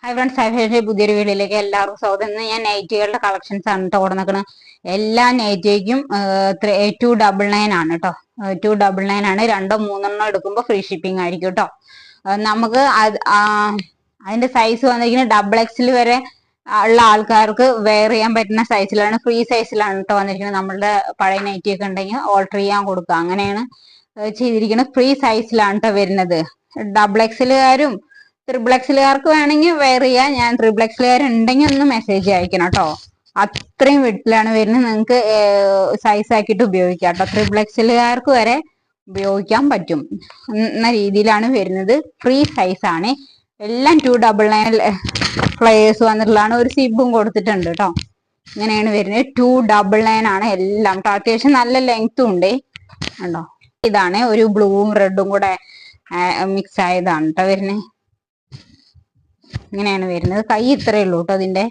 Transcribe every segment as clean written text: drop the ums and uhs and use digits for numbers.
Hi friends, ഹൈഫൈൻ്റെ പുതിയൊരു വീഡിയോയിലേക്ക് എല്ലാവർക്കും സ്വാഗതം. ഇന്ന് ഞാൻ നൈറ്റികളുടെ കളക്ഷൻസ് ആണ് കേട്ടോ കൊടുക്കുന്നത്. എല്ലാ നൈറ്റിക്കും 299 ആണ് കേട്ടോ. 299 ആണ്. രണ്ടോ മൂന്നെണ്ണം എടുക്കുമ്പോൾ ഫ്രീ ഷിപ്പിംഗ് ആയിരിക്കും കേട്ടോ. നമുക്ക് അതിന്റെ സൈസ് വന്നിരിക്കുന്നത് XXL വരെ ഉള്ള ആൾക്കാർക്ക് വെയർ ചെയ്യാൻ പറ്റുന്ന സൈസിലാണ്, ഫ്രീ സൈസിലാണ് കേട്ടോ വന്നിരിക്കുന്നത്. നമ്മളുടെ പഴയ നൈറ്റി ഒക്കെ ഉണ്ടെങ്കിൽ ഓൾട്ടർ ചെയ്യാൻ കൊടുക്കുക, അങ്ങനെയാണ് ചെയ്തിരിക്കുന്നത്. ഫ്രീ സൈസിലാണ് കേട്ടോ വരുന്നത്. XXLകാരും XXLകാർക്ക് വേണമെങ്കിൽ വെയർ ചെയ്യാം. ഞാൻ XXLകാർ ഉണ്ടെങ്കിൽ ഒന്ന് മെസ്സേജ് അയക്കണം കേട്ടോ. അത്രയും വിട്ടിലാണ് വരുന്നത്. നിങ്ങൾക്ക് സൈസ് ആക്കിയിട്ട് ഉപയോഗിക്കാം കേട്ടോ. XXLകാർക്ക് വരെ ഉപയോഗിക്കാൻ പറ്റും എന്ന രീതിയിലാണ് വരുന്നത്. ഫ്രീ സൈസ് ആണ്. എല്ലാം 299 ഫ്ലയേഴ്സ് വന്നിട്ടുള്ളതാണ്. ഒരു സിബും കൊടുത്തിട്ടുണ്ട് കേട്ടോ. ഇങ്ങനെയാണ് വരുന്നത്. 299 ആണ് എല്ലാം കേട്ടോ. അത്യാവശ്യം നല്ല ലെങ്ത്തും ഉണ്ട് കണ്ടോ. ഇതാണ് ഒരു ബ്ലൂവും റെഡും കൂടെ മിക്സ് ആയതാണ് കേട്ടോ വരുന്നത്. ഇങ്ങനെയാണ് വരുന്നത്. കൈ ഇത്രയേ ഉള്ളൂ കേട്ടോ അതിന്റെ.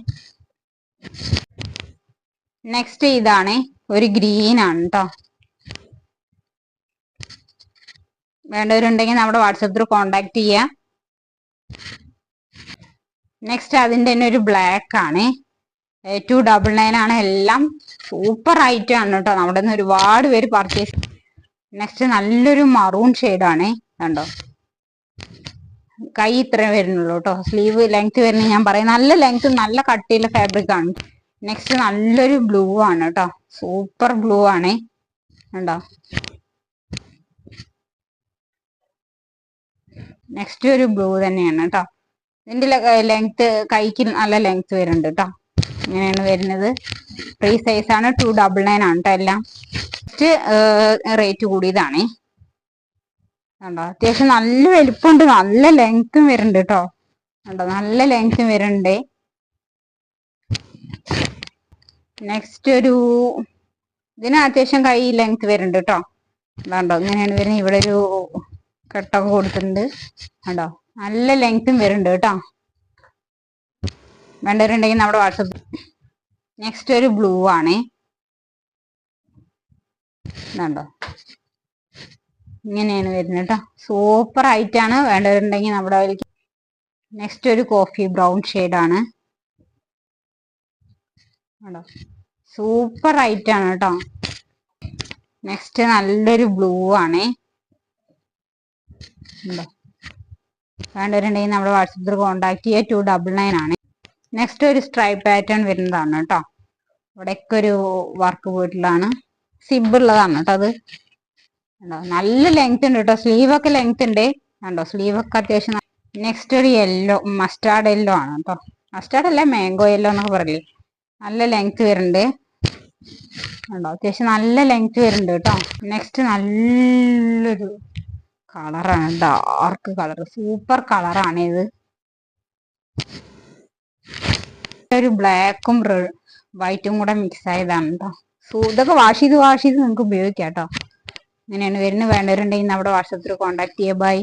നെക്സ്റ്റ് ഇതാണ് ഒരു ഗ്രീൻ ആണ് കേട്ടോ. വേണ്ടവരുണ്ടെങ്കിൽ നമ്മുടെ വാട്സപ്പ് ത്രൂ കോണ്ടാക്ട് ചെയ്യാം. നെക്സ്റ്റ് അതിന്റെ തന്നെ ഒരു ബ്ലാക്ക് ആണ്. 299 ആണ്. എല്ലാം സൂപ്പർ ഐറ്റം ആണ് കേട്ടോ. നമ്മുടെ നിന്ന് ഒരുപാട് പേര് പർച്ചേസ്. നെക്സ്റ്റ് നല്ലൊരു മറൂൺ ഷെയ്ഡാണ് കണ്ടോ. കൈ ഇത്ര വരുന്നുള്ളൂ കേട്ടോ. സ്ലീവ് ലെങ്ത് വരുന്നത് ഞാൻ പറയും. നല്ല ലെങ്ത്, നല്ല കട്ടിയുള്ള ഫാബ്രിക് ആണ്. നെക്സ്റ്റ് നല്ലൊരു ബ്ലൂ ആണ് കേട്ടോ. സൂപ്പർ ബ്ലൂ ആണ് കണ്ടോ. നെക്സ്റ്റ് ഒരു ബ്ലൂ തന്നെയാണ് കേട്ടോ. ഇതിന്റെ ലെങ്ത് കൈക്ക് നല്ല ലെങ്ത് വരുന്നുണ്ട് കേട്ടോ. ഇങ്ങനെയാണ് വരുന്നത്. ഫ്രീ സൈസ് ആണ്. 299 ആണ് കേട്ടോ എല്ലാം. നെക്സ്റ്റ് റേറ്റ് കൂടിയതാണ് കണ്ടോ. അത്യാവശ്യം നല്ല വലിപ്പമുണ്ട്, നല്ല ലെങ്ത്തും വരുന്നുണ്ട് കേട്ടോ. കണ്ടോ, നല്ല ലെങ്ത്തും വരുന്നുണ്ട്. നെക്സ്റ്റ് ഒരു ഇതിന് അത്യാവശ്യം കൈ ലെങ്ത് വരുന്നുണ്ട് കേട്ടോ. കണ്ടോ, ഇങ്ങനെയാണ് വരുന്നത്. ഇവിടെ ഒരു കട്ടൊക്കെ കൊടുത്തിട്ടുണ്ട് കണ്ടോ. നല്ല ലെങ്ത്തും വരുന്നുണ്ട് കേട്ടോ. വേണ്ടവരുണ്ടെങ്കിൽ നമ്മുടെ വാട്സപ്പ്. നെക്സ്റ്റ് ഒരു ബ്ലൂ ആണ് കണ്ടോ. ഇങ്ങനെയാണ് വരുന്നത് കേട്ടോ. സൂപ്പർ ആയിട്ടാണ്. വേണ്ടവരുണ്ടെങ്കിൽ നമ്മുടെ അതിലേക്ക്. നെക്സ്റ്റ് ഒരു കോഫി ബ്രൗൺ ഷെയ്ഡാണ് കേട്ടോ. സൂപ്പർ ആയിട്ടാണ് കേട്ടോ. നെക്സ്റ്റ് നല്ലൊരു ബ്ലൂ ആണ്. വേണ്ടവരുണ്ടെങ്കിൽ നമ്മുടെ വാട്സപ്പിൽ കോണ്ടാക്ട് ചെയ്യുക. 299 ആണ്. നെക്സ്റ്റ് ഒരു സ്ട്രൈപ്പ് പാറ്റേൺ വരുന്നതാണ് കേട്ടോ. ഇവിടെയൊക്കെ ഒരു വർക്ക് പോയിട്ടുള്ളതാണ്. സിബ് ഉള്ളതാണ് കേട്ടോ അത്. നല്ല ലെങ്ത് ഉണ്ട് കേട്ടോ. സ്ലീവ് ഒക്കെ ലെങ്ത് ഉണ്ട് കണ്ടോ. സ്ലീവ് ഒക്കെ അത്യാവശ്യം. നെക്സ്റ്റ് ഒരു യെല്ലോ, മസ്റ്റാർഡ് യെല്ലോ ആണ് കേട്ടോ. മസ്റ്റാർഡ് അല്ല, മാംഗോ യെല്ലോ എന്നൊക്കെ പറയില്ലേ. നല്ല ലെങ്ത് വരുന്നുണ്ട് കണ്ടോ. അത്യാവശ്യം നല്ല ലെങ്ത് വരുന്നുണ്ട് കേട്ടോ. നെക്സ്റ്റ് നല്ലൊരു കളറാണ്, ഡാർക്ക് കളർ. സൂപ്പർ കളറാണ് ഇത്. ഒരു ബ്ലാക്കും വൈറ്റും കൂടെ മിക്സ് ആയതാണ് കേട്ടോ. ഇതൊക്കെ വാഷ് ചെയ്ത് നിങ്ങൾക്ക് ഉപയോഗിക്കാം കേട്ടോ. ഇങ്ങനെയാണ് വരുന്നത്. വേണ്ടവരുണ്ടെങ്കിൽ നമ്മുടെ വാട്സപ്പിൽ കോണ്ടാക്ട് ചെയ്യുക. ബൈ.